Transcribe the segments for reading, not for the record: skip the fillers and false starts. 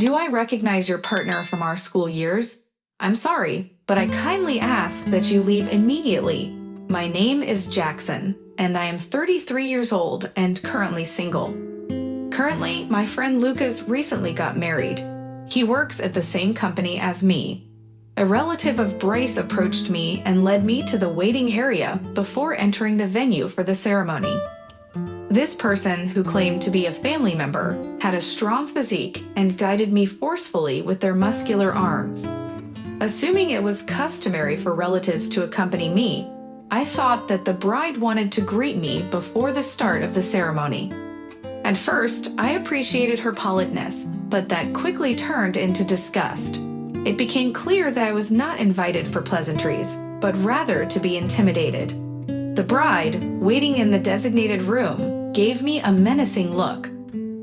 Do I recognize your partner from our school years? I'm sorry, but I kindly ask that you leave immediately. My name is Jackson, and I am 33 years old and currently single. Currently, my friend Lucas recently got married. He works at the same company as me. A relative of Bryce approached me and led me to the waiting area before entering the venue for the ceremony. This person, who claimed to be a family member, had a strong physique and guided me forcefully with their muscular arms. Assuming it was customary for relatives to accompany me, I thought that the bride wanted to greet me before the start of the ceremony. At first, I appreciated her politeness, but that quickly turned into disgust. It became clear that I was not invited for pleasantries, but rather to be intimidated. The bride, waiting in the designated room, gave me a menacing look.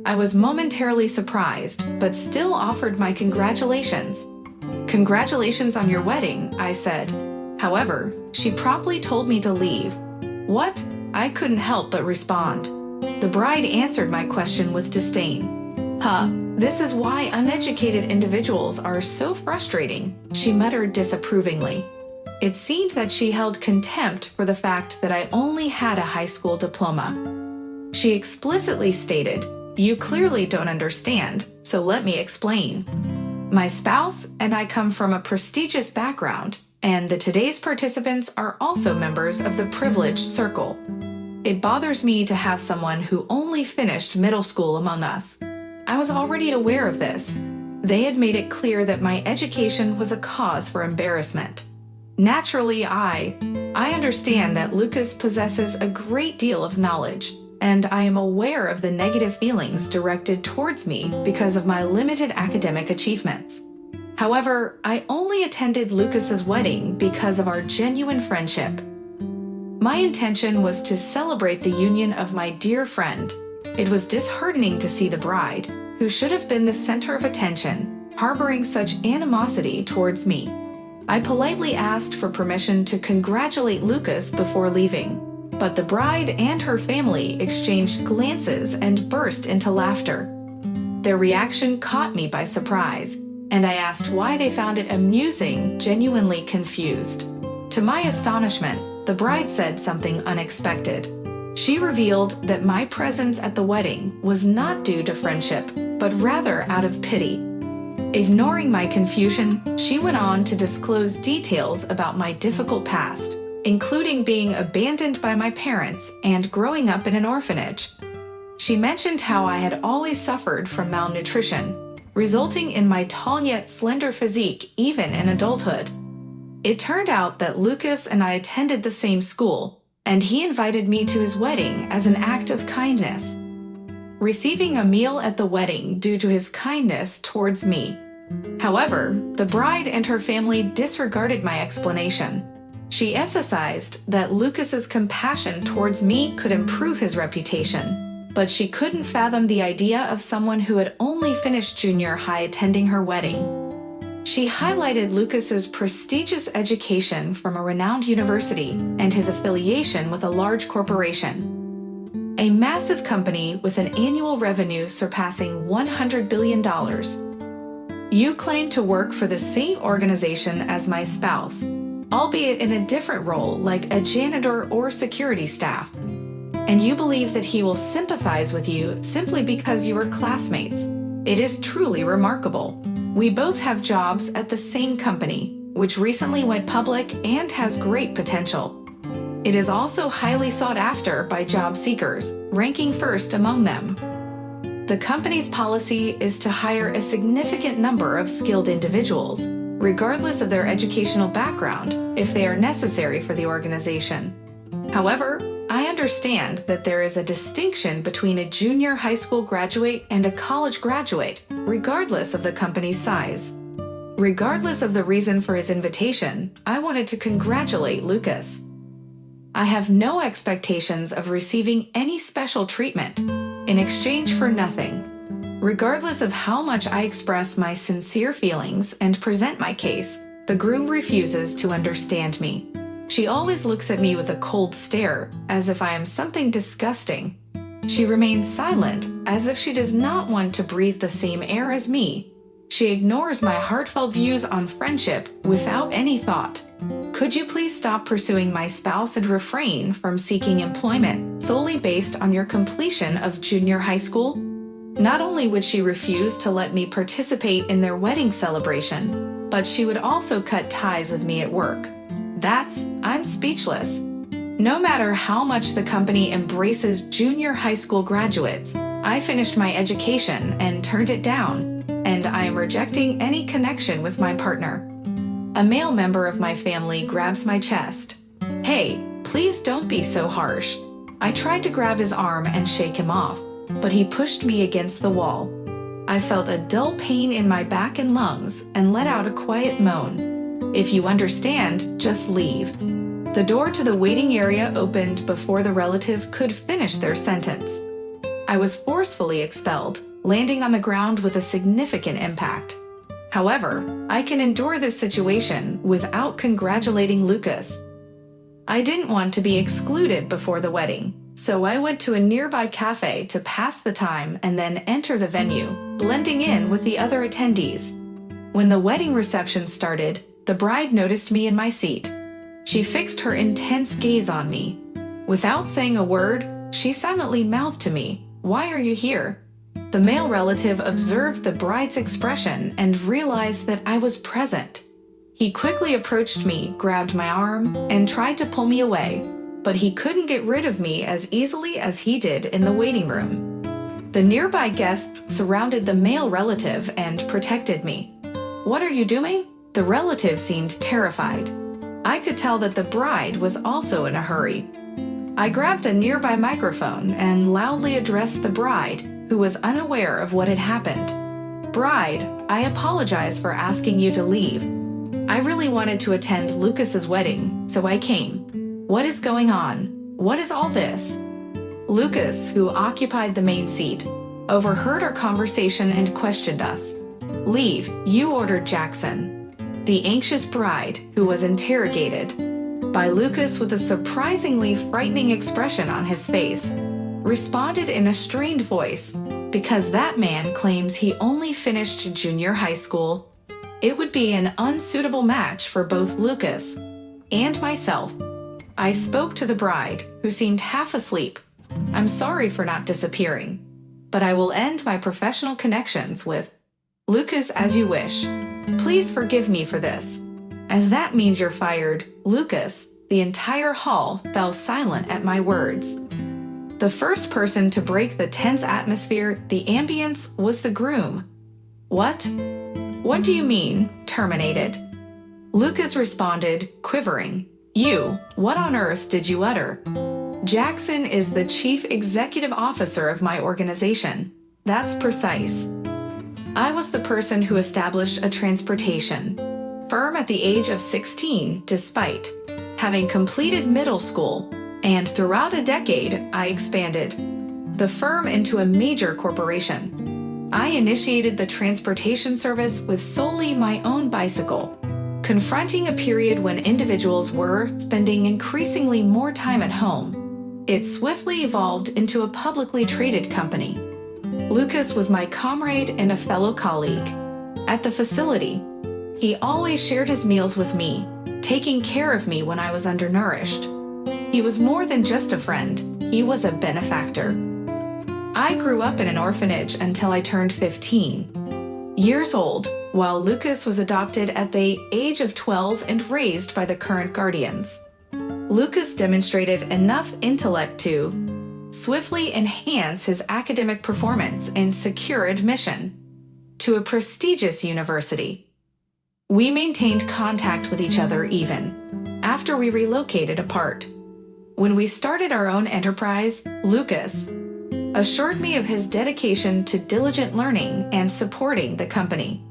I was momentarily surprised, but still offered my congratulations. "Congratulations on your wedding," I said. However, she promptly told me to leave. "What?" I couldn't help but respond. The bride answered my question with disdain. This is why uneducated individuals are so frustrating," she muttered disapprovingly. It seemed that she held contempt for the fact that I only had a high school diploma. She explicitly stated, "You clearly don't understand, so let me explain. My spouse and I come from a prestigious background, and today's participants are also members of the privileged circle. It bothers me to have someone who only finished middle school among us." I was already aware of this. They had made it clear that my education was a cause for embarrassment. Naturally, I understand that Lucas possesses a great deal of knowledge, and I am aware of the negative feelings directed towards me because of my limited academic achievements. However, I only attended Lucas's wedding because of our genuine friendship. My intention was to celebrate the union of my dear friend. It was disheartening to see the bride, who should have been the center of attention, harboring such animosity towards me. I politely asked for permission to congratulate Lucas before leaving, but the bride and her family exchanged glances and burst into laughter. Their reaction caught me by surprise, and I asked why they found it amusing, genuinely confused. To my astonishment, the bride said something unexpected. She revealed that my presence at the wedding was not due to friendship, but rather out of pity. Ignoring my confusion, she went on to disclose details about my difficult past, including being abandoned by my parents and growing up in an orphanage. She mentioned how I had always suffered from malnutrition, resulting in my tall yet slender physique even in adulthood. It turned out that Lucas and I attended the same school, and he invited me to his wedding as an act of kindness. Receiving a meal at the wedding due to his kindness towards me. However, the bride and her family disregarded my explanation. She emphasized that Lucas's compassion towards me could improve his reputation, but she couldn't fathom the idea of someone who had only finished junior high attending her wedding. She highlighted Lucas's prestigious education from a renowned university and his affiliation with a large corporation, a massive company with an annual revenue surpassing $100 billion. "You claim to work for the same organization as my spouse, albeit in a different role like a janitor or security staff. And you believe that he will sympathize with you simply because you are classmates. It is truly remarkable. We both have jobs at the same company, which recently went public and has great potential. It is also highly sought after by job seekers, ranking first among them. The company's policy is to hire a significant number of skilled individuals, regardless of their educational background, if they are necessary for the organization. However, I understand that there is a distinction between a junior high school graduate and a college graduate, regardless of the company's size. Regardless of the reason for his invitation, I wanted to congratulate Lucas. I have no expectations of receiving any special treatment in exchange for nothing. Regardless of how much I express my sincere feelings and present my case, the groom refuses to understand me. She always looks at me with a cold stare, as if I am something disgusting. She remains silent, as if she does not want to breathe the same air as me. She ignores my heartfelt views on friendship without any thought. Could you please stop pursuing my spouse and refrain from seeking employment solely based on your completion of junior high school? Not only would she refuse to let me participate in their wedding celebration, but she would also cut ties with me at work. I'm speechless. No matter how much the company embraces junior high school graduates, I finished my education and turned it down, and I am rejecting any connection with my partner. A male member of my family grabs my chest. Hey, please don't be so harsh. I tried to grab his arm and shake him off, but he pushed me against the wall. I felt a dull pain in my back and lungs and let out a quiet moan. If you understand, just leave. The door to the waiting area opened before the relative could finish their sentence. I was forcefully expelled, landing on the ground with a significant impact. However, I can endure this situation without congratulating Lucas. I didn't want to be excluded before the wedding, so I went to a nearby cafe to pass the time and then enter the venue, blending in with the other attendees. When the wedding reception started, the bride noticed me in my seat. She fixed her intense gaze on me. Without saying a word, she silently mouthed to me, "Why are you here?" The male relative observed the bride's expression and realized that I was present. He quickly approached me, grabbed my arm, and tried to pull me away, but he couldn't get rid of me as easily as he did in the waiting room. The nearby guests surrounded the male relative and protected me. "What are you doing?" The relative seemed terrified. I could tell that the bride was also in a hurry. I grabbed a nearby microphone and loudly addressed the bride, who was unaware of what had happened. "Bride, I apologize for asking you to leave. I really wanted to attend Lucas's wedding, so I came. What is going on? What is all this?" Lucas, who occupied the main seat, overheard our conversation and questioned us. "Leave, you ordered Jackson." The anxious bride, who was interrogated by Lucas with a surprisingly frightening expression on his face, responded in a strained voice, "Because that man claims he only finished junior high school, it would be an unsuitable match for both Lucas and myself." I spoke to the bride, who seemed half asleep. "I'm sorry for not disappearing, but I will end my professional connections with Lucas as you wish. Please forgive me for this." "As that means you're fired, Lucas." The entire hall fell silent at my words. The first person to break the tense atmosphere, the ambience, was the groom. "What? What do you mean, terminated?" Lucas responded, quivering. What on earth did you utter?" "Jackson is the chief executive officer of my organization." "That's precise. I was the person who established a transportation firm at the age of 16, despite having completed middle school, and throughout a decade, I expanded the firm into a major corporation. I initiated the transportation service with solely my own bicycle, confronting a period when individuals were spending increasingly more time at home. It swiftly evolved into a publicly traded company. Lucas was my comrade and a fellow colleague. At the facility, he always shared his meals with me, taking care of me when I was undernourished. He was more than just a friend, he was a benefactor. I grew up in an orphanage until I turned 15 years old, while Lucas was adopted at the age of 12 and raised by the current guardians. Lucas demonstrated enough intellect to swiftly enhance his academic performance and secure admission to a prestigious university. We maintained contact with each other even after we relocated apart. When we started our own enterprise, Lucas assured me of his dedication to diligent learning and supporting the company.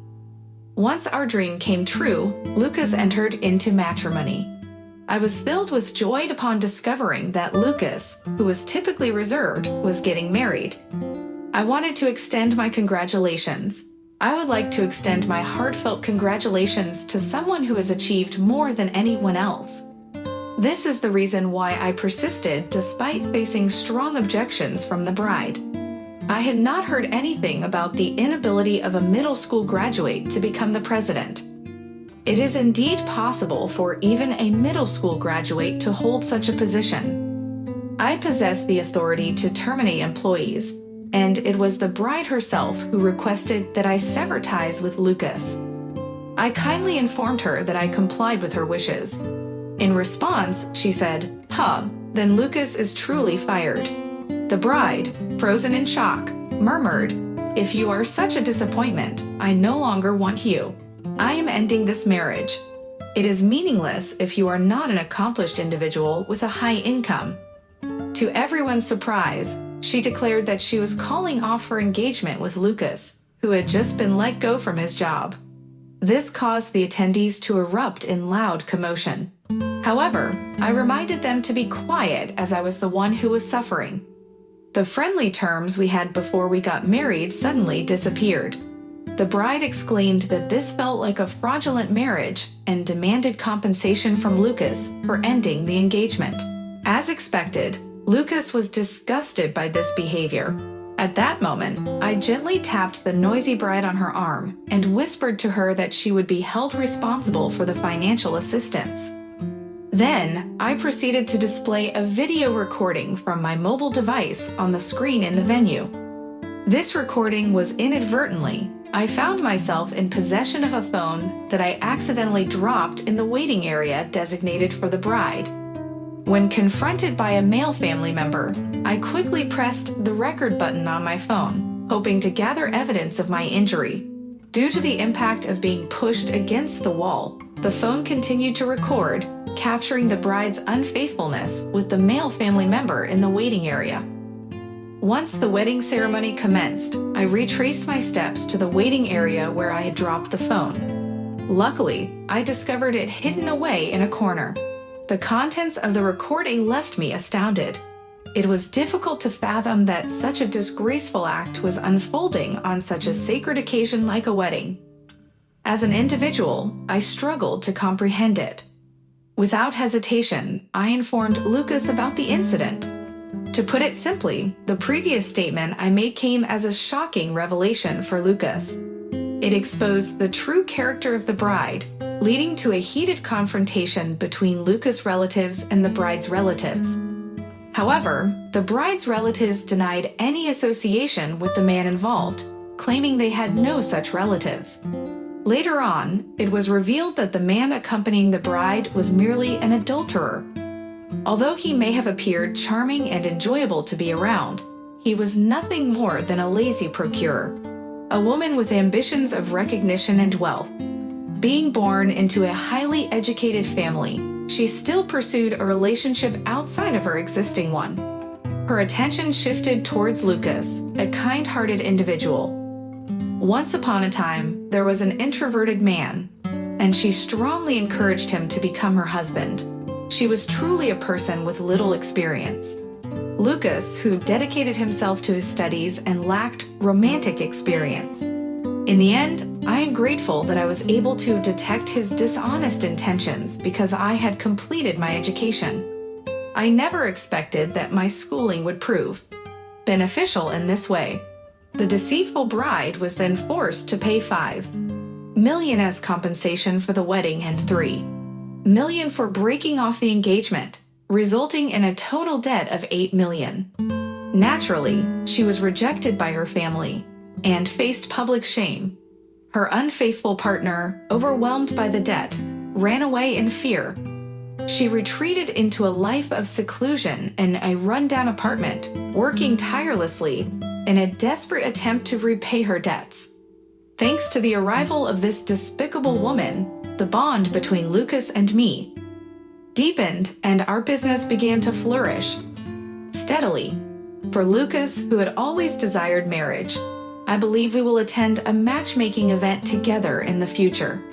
Once our dream came true, Lucas entered into matrimony. I was filled with joy upon discovering that Lucas, who was typically reserved, was getting married. I wanted to extend my congratulations. I would like to extend my heartfelt congratulations to someone who has achieved more than anyone else. This is the reason why I persisted despite facing strong objections from the bride. I had not heard anything about the inability of a middle school graduate to become the president. It is indeed possible for even a middle school graduate to hold such a position. I possess the authority to terminate employees, and it was the bride herself who requested that I sever ties with Lucas. I kindly informed her that I complied with her wishes. In response, she said, then Lucas is truly fired." The bride, frozen in shock, murmured, "If you are such a disappointment, I no longer want you. I am ending this marriage. It is meaningless if you are not an accomplished individual with a high income." To everyone's surprise, she declared that she was calling off her engagement with Lucas, who had just been let go from his job. This caused the attendees to erupt in loud commotion. However, I reminded them to be quiet as I was the one who was suffering. The friendly terms we had before we got married suddenly disappeared. The bride exclaimed that this felt like a fraudulent marriage and demanded compensation from Lucas for ending the engagement. As expected, Lucas was disgusted by this behavior. At that moment, I gently tapped the noisy bride on her arm and whispered to her that she would be held responsible for the financial assistance. Then, I proceeded to display a video recording from my mobile device on the screen in the venue. This recording was inadvertently. I found myself in possession of a phone that I accidentally dropped in the waiting area designated for the bride. When confronted by a male family member, I quickly pressed the record button on my phone, hoping to gather evidence of my injury. Due to the impact of being pushed against the wall, the phone continued to record, capturing the bride's unfaithfulness with the male family member in the waiting area. Once the wedding ceremony commenced, I retraced my steps to the waiting area where I had dropped the phone. Luckily, I discovered it hidden away in a corner. The contents of the recording left me astounded. It was difficult to fathom that such a disgraceful act was unfolding on such a sacred occasion like a wedding. As an individual, I struggled to comprehend it. Without hesitation, I informed Lucas about the incident. To put it simply, the previous statement I made came as a shocking revelation for Lucas. It exposed the true character of the bride, leading to a heated confrontation between Lucas' relatives and the bride's relatives. However, the bride's relatives denied any association with the man involved, claiming they had no such relatives. Later on, it was revealed that the man accompanying the bride was merely an adulterer. Although he may have appeared charming and enjoyable to be around, he was nothing more than a lazy procurer, a woman with ambitions of recognition and wealth. Being born into a highly educated family, she still pursued a relationship outside of her existing one. Her attention shifted towards Lucas, a kind-hearted individual. Once upon a time, there was an introverted man, and she strongly encouraged him to become her husband. She was truly a person with little experience. Lucas, who dedicated himself to his studies and lacked romantic experience. In the end, I am grateful that I was able to detect his dishonest intentions because I had completed my education. I never expected that my schooling would prove beneficial in this way. The deceitful bride was then forced to pay $5 million as compensation for the wedding and $3 million for breaking off the engagement, resulting in a total debt of $8 million. Naturally, she was rejected by her family and faced public shame. Her unfaithful partner, overwhelmed by the debt, ran away in fear. She retreated into a life of seclusion in a rundown apartment, working tirelessly in a desperate attempt to repay her debts. Thanks to the arrival of this despicable woman, the bond between Lucas and me deepened and our business began to flourish steadily. For Lucas, who had always desired marriage, I believe we will attend a matchmaking event together in the future.